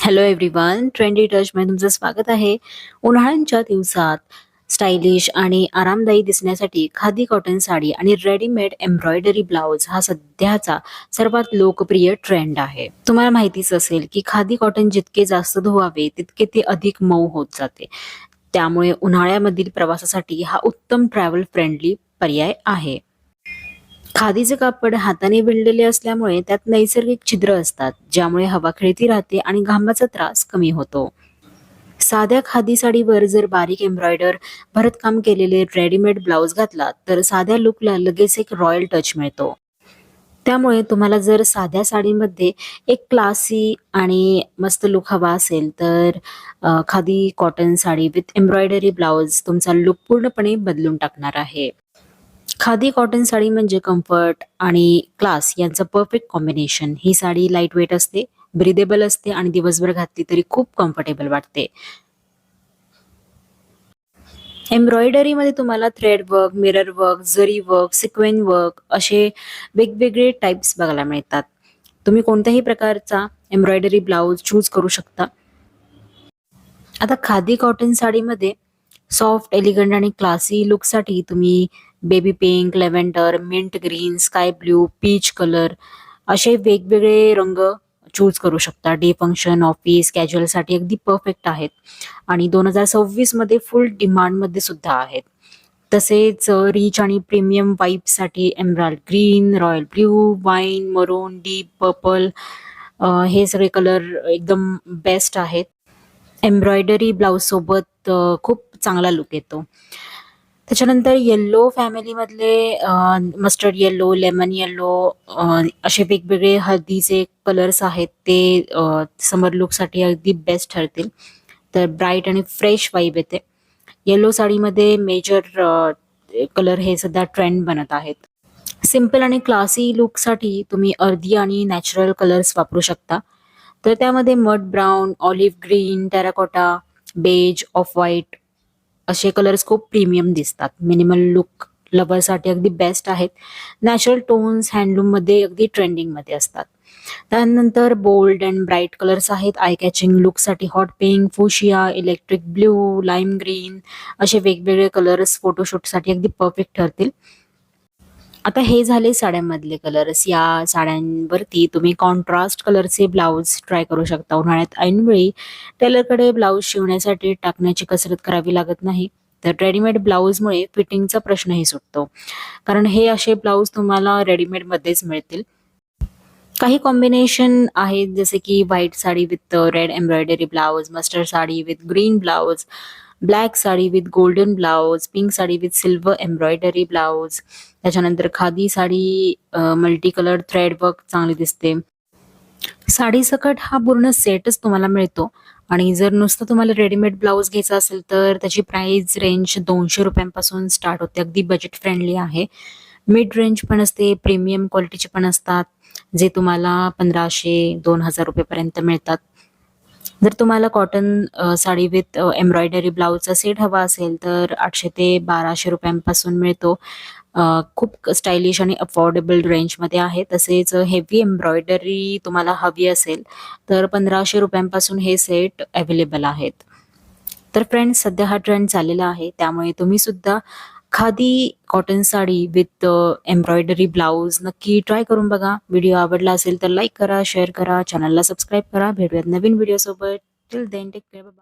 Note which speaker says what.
Speaker 1: Hello everyone, trendy टचमध्ये तुमचं स्वागत आहे. उन्हाळ्याच्या दिवसात स्टायलिश आणि आरामदायी दिसण्यासाठी खादी कॉटन साडी आणि रेडीमेड एम्ब्रॉयडरी ब्लाउज हा सध्याचा सर्वात लोकप्रिय ट्रेंड आहे. तुम्हाला माहितीच असेल की खादी कॉटन जितके जास्त धुवावे तितके ते अधिक मऊ होत जाते. त्यामुळे उन्हाळ्यामधील प्रवासासाठी हा उत्तम ट्रॅव्हल फ्रेंडली पर्याय आहे. खादीचे कापड हाताने विणलेले असल्यामुळे त्यात नैसर्गिक छिद्र असतात, ज्यामुळे हवा खेळती राहते आणि घामाचा त्रास कमी होतो. साध्या खादी साडीवर जर बारीक एम्ब्रॉयडर भरतकाम केलेले रेडीमेड ब्लाउज घातला तर साध्या लुकला लगेच एक रॉयल टच मिळतो. त्यामुळे तुम्हाला जर साध्या साडीमध्ये एक क्लासी आणि मस्त लुक हवा असेल तर khadi cotton sari with embroidery blouse तुमचा लुक पूर्णपणे बदलून टाकणार आहे. खादी कॉटन साडी म्हणजे कम्फर्ट आणि क्लास यांचं परफेक्ट कॉम्बिनेशन. ही साडी लाईट वेट असते, ब्रिदेबल असते आणि दिवसभर घातली तरी खूप कम्फर्टेबल वाटते. एम्ब्रॉयडरीमध्ये तुम्हाला थ्रेड वर्क, मिरर वर्क, जरी वर्क, सिक्वेन वर्क असे वेगवेगळे टाइप्स बघायला मिळतात. तुम्ही कोणत्याही प्रकारचा एम्ब्रॉयडरी ब्लाउज चूज करू शकता. आता खादी कॉटन साडीमध्ये सॉफ्ट, एलिगंट आणि क्लासी लुकसाठी तुम्ही baby pink, lavender, mint green, sky blue, peach colour असे वेगवेगळे रंग चूज करू शकता. डे फंक्शन, ऑफिस, कॅज्युअलसाठी अगदी परफेक्ट आहेत आणि 2026 मध्ये फुल डिमांडमध्ये सुद्धा आहेत. तसेच रिच आणि प्रीमियम वाईबसाठी emerald green, royal blue, wine, maroon, deep purple हे सगळे कलर एकदम बेस्ट आहेत. एम्ब्रॉयडरी ब्लाउज सोबत खूप चांगला लुक येतो. त्याच्यानंतर येल्लो फॅमिलीमधले मस्टर्ड येल्लो, लेमन येल्लो असे वेगवेगळे हळदीचे कलर्स आहेत ते समर लुकसाठी अगदी बेस्ट ठरतील. तर ब्राईट आणि फ्रेश वाइब येते. येलो साडीमध्ये मेजर कलर हे सध्या ट्रेंड बनत आहेत. सिंपल आणि क्लासी लुकसाठी तुम्ही अर्धी आणि नॅचरल कलर्स वापरू शकता. तर त्यामध्ये mud brown, olive green, terracotta, beige, off white असे कलर्स खूप प्रीमियम दिसतात. मिनिमल लुक लव्हरसाठी अगदी बेस्ट आहेत. नॅचरल टोन्स हँडलूममध्ये अगदी ट्रेंडिंगमध्ये असतात. त्यानंतर बोल्ड अँड ब्राईट कलर्स आहेत आय कॅचिंग लुकसाठी. Hot pink, fuchsia, electric blue, lime green असे वेगवेगळे कलर्स फोटोशूटसाठी अगदी परफेक्ट ठरतील. आता हे झाले साड्यांमधले कलर्स. या साड्यांवरती तुम्ही कॉन्ट्रास्ट कलरचे ब्लाउज ट्राय करू शकता. उन्हाळ्यात ऐनवेळी टेलरकडे ब्लाउज शिवण्यासाठी टाकण्याची कसरत करावी लागत नाही. तर रेडीमेड ब्लाउजमुळे फिटिंगचा प्रश्नही सुटतो, कारण हे असे ब्लाउज तुम्हाला रेडीमेडमध्येच मिळतील. काही कॉम्बिनेशन आहेत जसे की white sari with red embroidery blouse, mustard sari with green blouse, black sari with golden blouse, pink sari with silver embroidery blouse. त्याच्यानंतर khadi sari multi colour thread work चांगली दिसते. साडी सकट हा पूर्ण सेटच तुम्हाला मिळतो आणि जर नुसतं तुम्हाला रेडीमेड ब्लाउज घ्यायचा असेल तर त्याची प्राइस रेंज 200 रुपयांपासून स्टार्ट होते. अगदी बजेट फ्रेंडली आहे. मिड रेंज पण असते, प्रीमियम क्वालिटीचे पण असतात, जे तुम्हाला 1500-2000 रुपयेपर्यंत मिळतात. जर तुम्हाला कॉटन साडी विथ एम्ब्रॉयडरी ब्लाउजचा सेट हवा असेल तर 800 ते 1200 रुपयांपासून मिळतो. खूप स्टायलिश आणि अफोर्डेबल रेंजमध्ये आहे. तसेच हेवी एम्ब्रॉयडरी तुम्हाला हवी असेल तर 1500 रुपयांपासून हे सेट अवेलेबल आहेत. तर फ्रेंड्स, सध्या हा ट्रेंड चाललेला आहे, त्यामुळे तुम्ही सुद्धा khadi cotton sari with embroidery blouse नक्की ट्राय करून बघा. व्हिडिओ आवडला असेल तर लाईक करा, शेअर करा, चॅनलला सबस्क्राईब करा. भेटूयात नवीन व्हिडिओ सोबत. Till then take care.